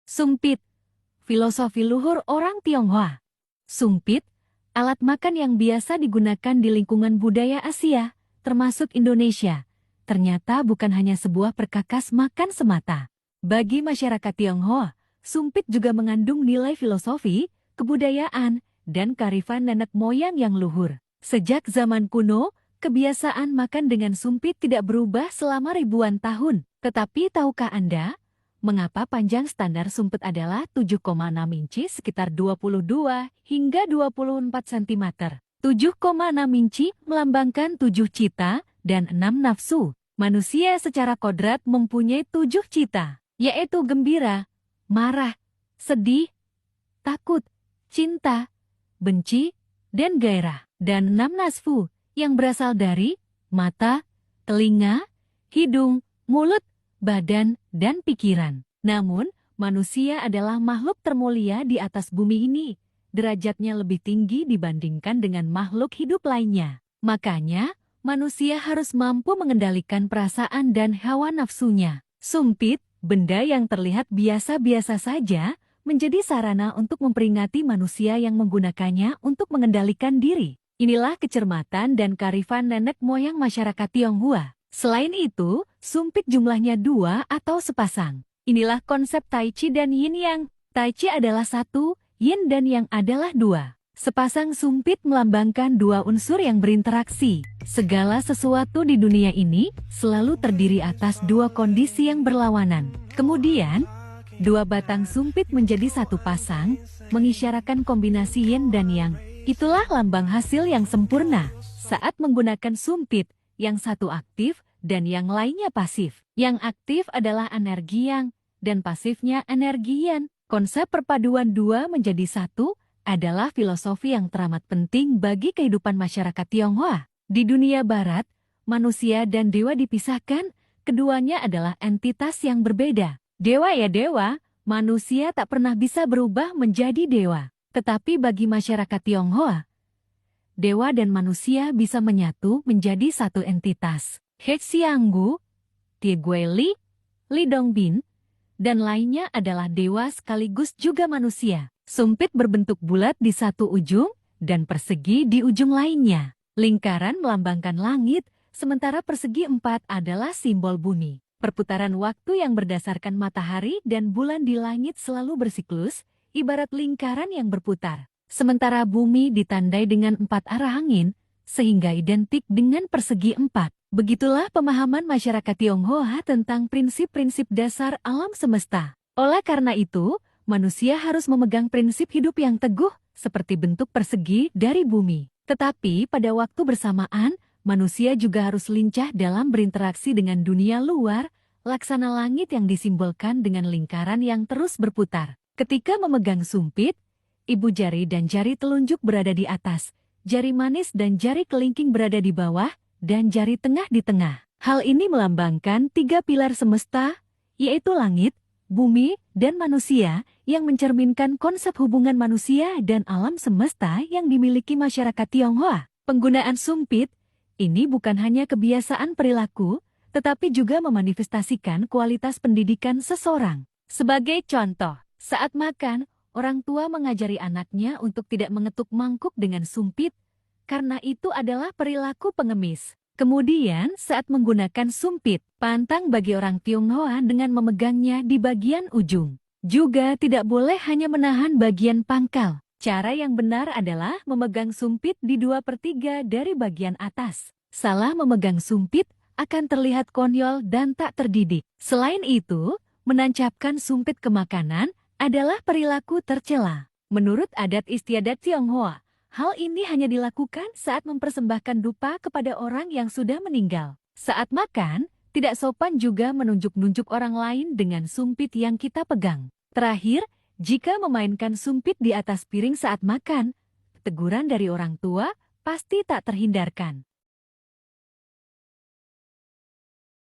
Sumpit, filosofi luhur orang Tionghoa. Sumpit, alat makan yang biasa digunakan di lingkungan budaya Asia, termasuk Indonesia, ternyata bukan hanya sebuah perkakas makan semata. Bagi masyarakat Tionghoa, sumpit juga mengandung nilai filosofi, kebudayaan, dan kearifan nenek moyang yang luhur. Sejak zaman kuno, kebiasaan makan dengan sumpit tidak berubah selama ribuan tahun. Tetapi tahukah Anda, mengapa panjang standar sumpit adalah 7,6 inci sekitar 22 hingga 24 cm? 7,6 inci melambangkan 7 cita dan 6 nafsu. Manusia secara kodrat mempunyai 7 cita, yaitu gembira, marah, sedih, takut, cinta, benci, dan gairah. Dan 6 nafsu yang berasal dari mata, telinga, hidung, mulut, badan, dan pikiran. Namun, manusia adalah makhluk termulia di atas bumi ini. Derajatnya lebih tinggi dibandingkan dengan makhluk hidup lainnya. Makanya, manusia harus mampu mengendalikan perasaan dan hawa nafsunya. Sumpit, benda yang terlihat biasa-biasa saja, menjadi sarana untuk memperingati manusia yang menggunakannya untuk mengendalikan diri. Inilah kecermatan dan kearifan nenek moyang masyarakat Tionghoa. Selain itu, sumpit jumlahnya 2 atau sepasang. Inilah konsep Tai Chi dan Yin Yang. Tai Chi adalah 1, Yin dan Yang adalah 2. Sepasang sumpit melambangkan 2 unsur yang berinteraksi. Segala sesuatu di dunia ini selalu terdiri atas 2 kondisi yang berlawanan. Kemudian, 2 batang sumpit menjadi 1 pasang, mengisyaratkan kombinasi Yin dan Yang. Itulah lambang hasil yang sempurna. Saat menggunakan sumpit, yang satu aktif dan yang lainnya pasif. Yang aktif adalah energi Yang, dan pasifnya energi Yin. Konsep perpaduan 2 menjadi 1 adalah filosofi yang teramat penting bagi kehidupan masyarakat Tionghoa. Di dunia barat, manusia dan dewa dipisahkan, keduanya adalah entitas yang berbeda. Dewa ya dewa, manusia tak pernah bisa berubah menjadi dewa. Tetapi bagi masyarakat Tionghoa, dewa dan manusia bisa menyatu menjadi satu entitas. He Xianggu, Tie Guili, Li Dongbin, dan lainnya adalah dewa sekaligus juga manusia. Sumpit berbentuk bulat di satu ujung dan persegi di ujung lainnya. Lingkaran melambangkan langit, sementara persegi 4 adalah simbol bumi. Perputaran waktu yang berdasarkan matahari dan bulan di langit selalu bersiklus, ibarat lingkaran yang berputar. Sementara bumi ditandai dengan 4 arah angin, sehingga identik dengan persegi 4. Begitulah pemahaman masyarakat Tionghoa tentang prinsip-prinsip dasar alam semesta. Oleh karena itu, manusia harus memegang prinsip hidup yang teguh, seperti bentuk persegi dari bumi. Tetapi pada waktu bersamaan, manusia juga harus lincah dalam berinteraksi dengan dunia luar, laksana langit yang disimbolkan dengan lingkaran yang terus berputar. Ketika memegang sumpit, ibu jari dan jari telunjuk berada di atas, jari manis dan jari kelingking berada di bawah, dan jari tengah di tengah. Hal ini melambangkan 3 pilar semesta, yaitu langit, bumi, dan manusia, yang mencerminkan konsep hubungan manusia dan alam semesta yang dimiliki masyarakat Tionghoa. Penggunaan sumpit ini bukan hanya kebiasaan perilaku, tetapi juga memanifestasikan kualitas pendidikan seseorang. Sebagai contoh, saat makan, orang tua mengajari anaknya untuk tidak mengetuk mangkuk dengan sumpit, karena itu adalah perilaku pengemis. Kemudian, saat menggunakan sumpit, pantang bagi orang Tionghoa dengan memegangnya di bagian ujung. Juga tidak boleh hanya menahan bagian pangkal. Cara yang benar adalah memegang sumpit di 2/3 dari bagian atas. Salah memegang sumpit akan terlihat konyol dan tak terdidik. Selain itu, menancapkan sumpit ke makanan adalah perilaku tercela. Menurut adat istiadat Tionghoa, hal ini hanya dilakukan saat mempersembahkan dupa kepada orang yang sudah meninggal. Saat makan, tidak sopan juga menunjuk-nunjuk orang lain dengan sumpit yang kita pegang. Terakhir, jika memainkan sumpit di atas piring saat makan, teguran dari orang tua pasti tak terhindarkan.